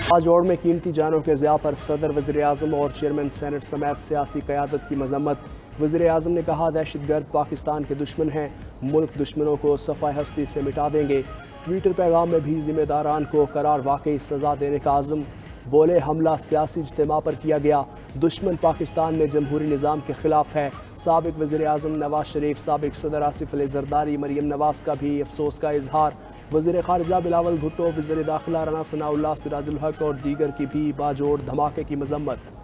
باجوڑ میں قیمتی جانوں کے ضیاع پر صدر، وزیر اعظم اور چیئرمین سینٹ سمیت سیاسی قیادت کی مذمت۔ وزیر اعظم نے کہا دہشت گرد پاکستان کے دشمن ہیں، ملک دشمنوں کو صفحہ ہستی سے مٹا دیں گے۔ ٹویٹر پیغام میں بھی ذمہ داران کو قرار واقعی سزا دینے کا عزم۔ بولے حملہ سیاسی اجتماع پر کیا گیا، دشمن پاکستان میں جمہوری نظام کے خلاف ہے۔ سابق وزیر اعظم نواز شریف، سابق صدر آصف علی زرداری، مریم نواز کا بھی افسوس کا اظہار۔ وزیر خارجہ بلاول بھٹو، وزیر داخلہ رانا ثناء اللہ، سراج الحق اور دیگر کی بھی باجوڑ دھماکے کی مذمت۔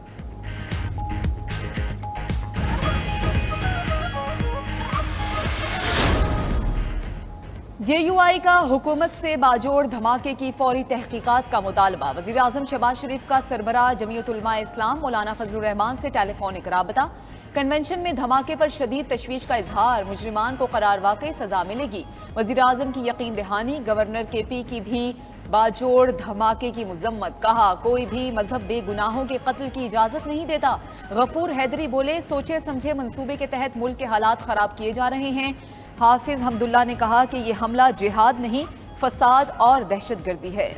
جے یو آئی کا حکومت سے باجوڑ دھماکے کی فوری تحقیقات کا مطالبہ۔ وزیر اعظم شہباز شریف کا سربراہ جمعیت علماء اسلام مولانا فضل الرحمان سے ٹیلی فونک رابطہ۔ کنونشن میں دھماکے پر شدید تشویش کا اظہار، مجرمان کو قرار واقعی سزا ملے گی۔ وزیر اعظم کی یقین دہانی، گورنر کے پی کی بھی باجوڑ دھماکے کی مذمت۔ کہا کوئی بھی مذہب بے گناہوں کے قتل کی اجازت نہیں دیتا۔ غفور حیدری بولے سوچے سمجھے منصوبے کے تحت ملک کے حالات خراب کیے جا رہے ہیں۔ حافظ حمداللہ نے کہا کہ یہ حملہ جہاد نہیں، فساد اور دہشت گردی ہے۔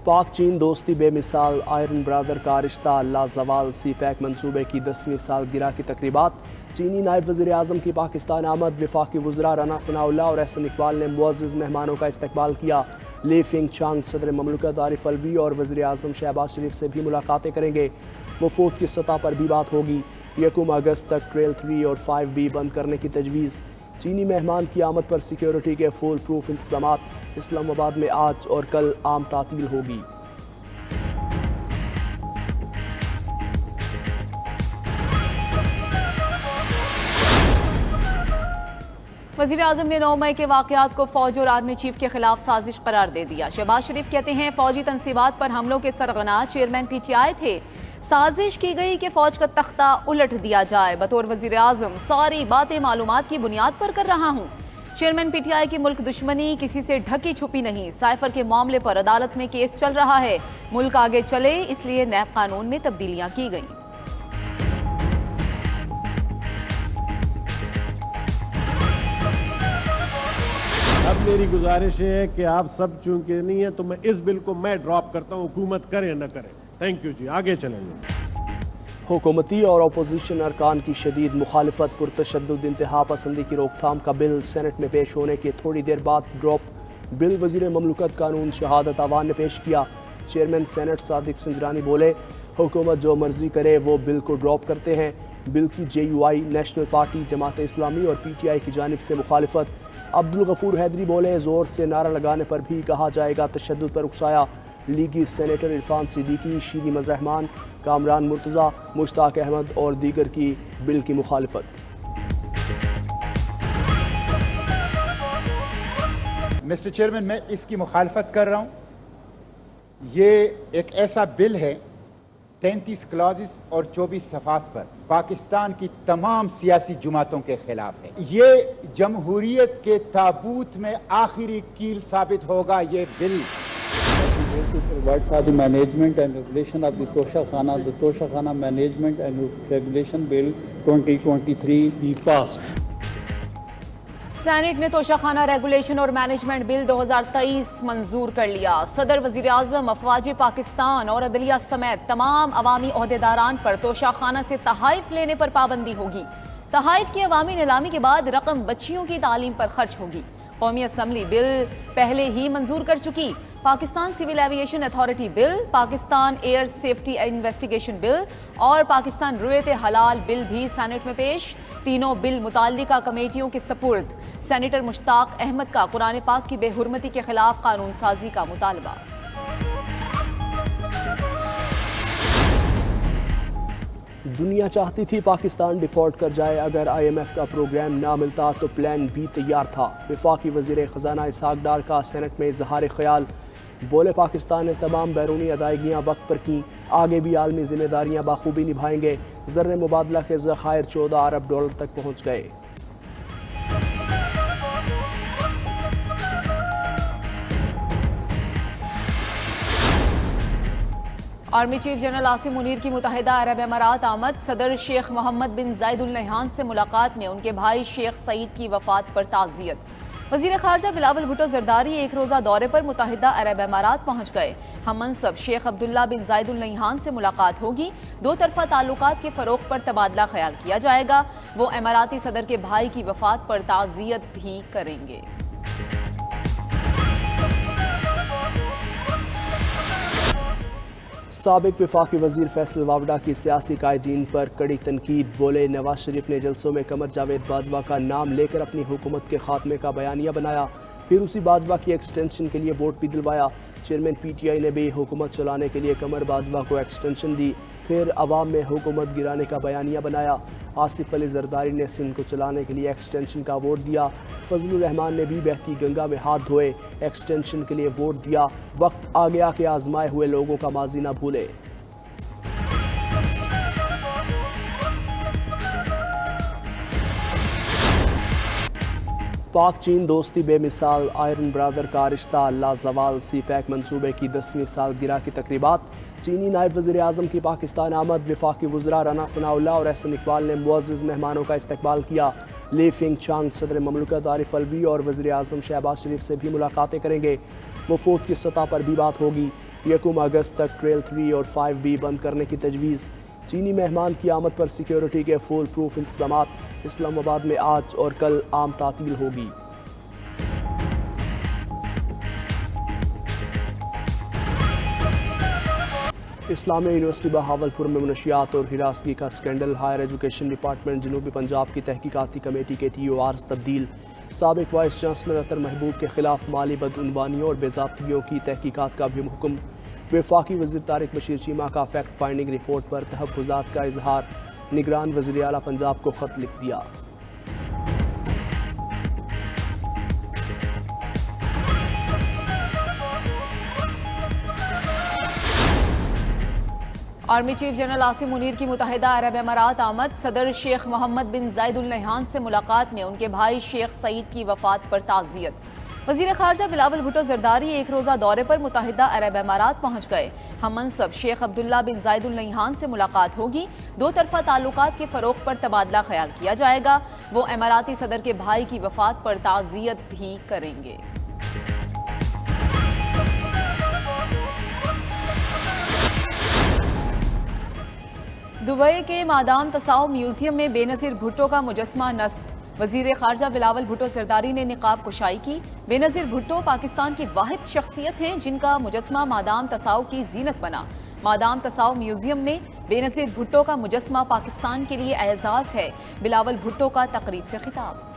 پاک چین دوستی بے مثال، آئرن برادر کا رشتہ لازوال، سی پیک منصوبے کی 10ویں سالگرہ کی تقریبات۔ چینی نائب وزیر اعظم کی پاکستان آمد، وفاقی وزراء رانا ثناء اللہ اور احسن اقبال نے معزز مہمانوں کا استقبال کیا۔ لی فنگ چانگ صدر مملکت عارف الوی اور وزیر اعظم شہباز شریف سے بھی ملاقاتیں کریں گے۔ وفود کی سطح پر بھی بات ہوگی۔ 1 اگست تک ٹریل 3 اور 5B بند کرنے کی تجویز۔ چینی مہمان کی آمد پر سیکیورٹی کے فول پروف انتظامات۔ اسلام آباد میں آج اور کل عام تعطیل ہوگی۔ وزیر اعظم نے 9 مئی کے واقعات کو فوج اور آرمی چیف کے خلاف سازش قرار دے دیا۔ شہباز شریف کہتے ہیں فوجی تنصیبات پر حملوں کے سرغنہ چیئرمین پی ٹی آئی تھے۔ سازش کی گئی کہ فوج کا تختہ الٹ دیا جائے۔ بطور وزیر اعظم ساری باتیں معلومات کی بنیاد پر کر رہا ہوں۔ چیئرمین پی ٹی آئی کی ملک دشمنی کسی سے ڈھکی چھپی نہیں۔ سائفر کے معاملے پر عدالت میں کیس چل رہا ہے۔ ملک آگے چلے اس لیے نیب قانون میں تبدیلیاں کی گئیں۔ اب میری گزارش ہے کہ آپ سب چونکہ نہیں ہیں تو میں اس بل کو میں ڈراپ کرتا ہوں، حکومت کرے نہ کرے۔ تھینک یو جی، آگے چلیں گے۔ حکومتی اور اپوزیشن ارکان کی شدید مخالفت، پرتشدد انتہا پسندی کی روک تھام کا بل سینٹ میں پیش ہونے کے تھوڑی دیر بعد ڈراپ۔ بل وزیر مملکت قانون شہادت عوان نے پیش کیا۔ چیئرمین سینٹ صادق سنجرانی بولے حکومت جو مرضی کرے وہ بل کو ڈراپ کرتے ہیں۔ بل کی جے you I, national party, Jamaat Islami اور پی ٹی آئی کی جانب سے مخالفت۔ عبدالغفور حیدری بولے زور سے نعرہ لگانے پر بھی کہا جائے گا تشدد پر اکسایا۔ لیگی سینیٹر عرفان صدیقی، شیریں الرحمان، کامران مرتضیٰ، مشتاق احمد اور دیگر کی بل کی مخالفت۔ مسٹر چیئرمین، میں اس کی مخالفت کر رہا ہوں۔ یہ ایک ایسا بل ہے 33 کلازز اور 24 صفحات پر پاکستان کی تمام سیاسی جماعتوں کے خلاف ہے۔ یہ جمہوریت کے تابوت میں آخری کیل ثابت ہوگا یہ بل۔ Provide for the management and regulation of the Tosha Khana Management and Regulation Bill 2023 be passed. Saint نے توشہ خانہ ریگولیشن اور مینجمنٹ بل 2023 منظور کر لیا۔ صدر، وزیر اعظم، افواج پاکستان اور عدلیہ سمیت تمام عوامی عہدیداران پر توشہ خانہ سے تحائف لینے پر پابندی ہوگی۔ تحائف کی عوامی نیلامی کے بعد رقم بچیوں کی تعلیم پر خرچ ہوگی۔ قومی اسمبلی بل پہلے ہی منظور کر چکی۔ پاکستان سول ایویشن اتھارٹی بل، پاکستان ایئر سیفٹی انویسٹیگیشن بل اور پاکستان رویت حلال بل بھی سینٹ میں پیش۔ تینوں بل متعلقہ کمیٹیوں کے سپرد۔ سینیٹر مشتاق احمد کا قرآن پاک کی بے حرمتی کے خلاف قانون سازی کا مطالبہ۔ دنیا چاہتی تھی پاکستان ڈیفالٹ کر جائے، اگر آئی ایم ایف کا پروگرام نہ ملتا تو پلان بی تیار تھا۔ وفاقی وزیر خزانہ اسحاق ڈار کا سینٹ میں اظہار خیال۔ بولے پاکستان نے تمام بیرونی ادائیگیاں وقت پر کیں، آگے بھی عالمی ذمہ داریاں بخوبی نبھائیں گے۔ زر مبادلہ کے ذخائر 14 ارب ڈالر تک پہنچ گئے۔ Army chief general Asim Munir کی متحدہ عرب امارات آمد۔ صدر شیخ محمد بن زاید ال نہیان سے ملاقات میں ان کے بھائی شیخ سعید کی وفات پر تعزیت۔ وزیر خارجہ بلاول بھٹو زرداری ایک روزہ دورے پر متحدہ عرب امارات پہنچ گئے. ہم منصب شیخ عبداللہ بن زائد ال نہیان سے ملاقات ہوگی. دو طرفہ تعلقات کے فروغ پر تبادلہ خیال کیا جائے گا. وہ اماراتی صدر کے بھائی کی وفات پر تعزیت بھی کریں گے. سابق وفاقی وزیر فیصل واوڈا کی سیاسی قائدین پر کڑی تنقید. بولے نواز شریف نے جلسوں میں قمر جاوید باجوہ کا نام لے کر اپنی حکومت کے خاتمے کا بیانیہ بنایا، پھر اسی باجوہ کی ایکسٹینشن کے لیے ووٹ بھی دلوایا. چیئرمین پی ٹی آئی نے بھی حکومت چلانے کے لیے قمر باجوہ کو ایکسٹینشن دی، پھر عوام میں حکومت گرانے کا بیانیہ بنایا. آصف علی زرداری نے سندھ کو چلانے کے لیے ایکسٹینشن کا ووٹ دیا. فضل الرحمان نے بھی بہتی گنگا میں ہاتھ دھوئے، ایکسٹینشن کے لیے ووٹ دیا. وقت آ گیا کہ آزمائے ہوئے لوگوں کا ماضی نہ بھولے. پاک چین دوستی بے مثال، آئرن برادر کا رشتہ لازوال. سی پیک منصوبے کی 10ویں سالگرہ کی تقریبات. چینی نائب وزیر اعظم کی پاکستان آمد. وفاقی وزراء رانا ثناء اللہ اور احسن اقبال نے معزز مہمانوں کا استقبال کیا. لی فنگ چانگ صدر مملکت عارف الوی اور وزیر اعظم شہباز شریف سے بھی ملاقاتیں کریں گے. وفود کی سطح پر بھی بات ہوگی. 1 اگست تک ٹریل 3 اور 5B بند کرنے کی تجویز. چینی مہمان کی آمد پر سیکیورٹی کے فول پروف انتظامات. اسلام آباد میں آج اور کل عام تعطیل ہوگی. اسلامیہ یونیورسٹی بہاولپور میں منشیات اور ہراسگی کا سکینڈل. ہائر ایجوکیشن ڈپارٹمنٹ جنوبی پنجاب کی تحقیقاتی کمیٹی کے TORs تبدیل. سابق وائس چانسلر اطہر محبوب کے خلاف مالی بدعنوانیوں اور بے ضابطگیوں کی تحقیقات کا بھی حکم. وفاقی وزیر طارق بشیر چیمہ کا فیکٹ فائنڈنگ رپورٹ پر تحفظات کا اظہار. نگران وزیر اعلیٰ پنجاب کو خط لکھ دیا. Army chief general Asim Munir کی متحدہ عرب امارات آمد. صدر شیخ محمد بن زائد ال نہیان سے ملاقات میں ان کے بھائی شیخ سعید کی وفات پر تعزیت. وزیر خارجہ بلاول بھٹو زرداری ایک روزہ دورے پر متحدہ عرب امارات پہنچ گئے. ہم منصب شیخ عبداللہ بن زائد ال نہیان سے ملاقات ہوگی. دو طرفہ تعلقات کے فروغ پر تبادلہ خیال کیا جائے گا. وہ اماراتی صدر کے بھائی کی وفات پر تعزیت بھی کریں گے. دبئی کے مادام تساؤ میوزیم میں بے نظیر بھٹو کا مجسمہ نصب. وزیر خارجہ بلاول بھٹو زرداری نے نقاب کشائی کی. بے نظیر بھٹو پاکستان کی واحد شخصیت ہیں جن کا مجسمہ مادام تساؤ کی زینت بنا. مادام تساؤ میوزیم میں بے نظیر بھٹو کا مجسمہ پاکستان کے لیے اعزاز ہے. بلاول بھٹو کا تقریب سے خطاب.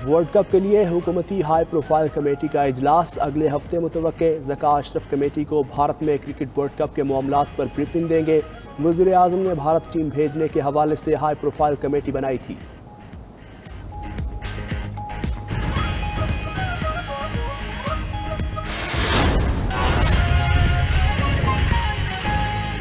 ورلڈ کپ کے لیے حکومتی ہائی پروفائل کمیٹی کا اجلاس اگلے ہفتے متوقع. ذکا اشرف کمیٹی کو بھارت میں کرکٹ ورلڈ کپ کے معاملات پر بریفنگ دیں گے. وزیر اعظم نے بھارت ٹیم بھیجنے کے حوالے سے ہائی پروفائل کمیٹی بنائی تھی.